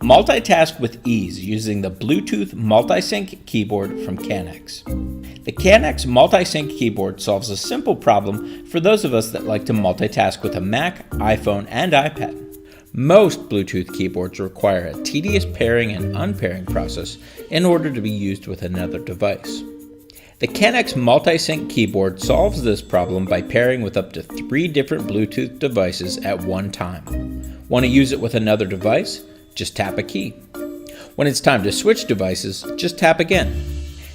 Multitask with ease using the Bluetooth Multi-Sync Keyboard from Kanex. The Kanex Multi-Sync Keyboard solves a simple problem for those of us that like to multitask with a Mac, iPhone, and iPad. Most Bluetooth keyboards require a tedious pairing and unpairing process in order to be used with another device. The Kanex Multi-Sync Keyboard solves this problem by pairing with up to 3 different Bluetooth devices at one time. Want to use it with another device? Just tap a key. When it's time to switch devices, just tap again.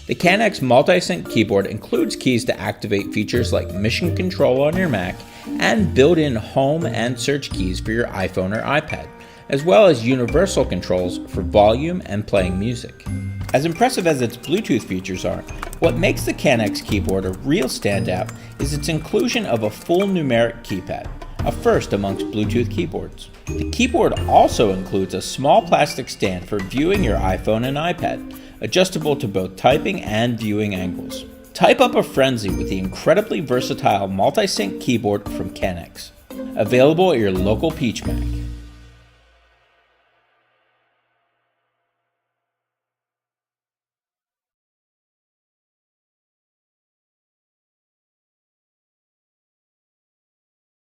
The Kanex Multi-Sync Keyboard includes keys to activate features like mission control on your Mac and built-in home and search keys for your iPhone or iPad, as well as universal controls for volume and playing music. As impressive as its Bluetooth features are, what makes the Kanex keyboard a real standout is its inclusion of a full numeric keypad, a first amongst Bluetooth keyboards. The keyboard also includes a small plastic stand for viewing your iPhone and iPad, adjustable to both typing and viewing angles. Type up a frenzy with the incredibly versatile multi-sync keyboard from Kanex, available at your local PeachPick.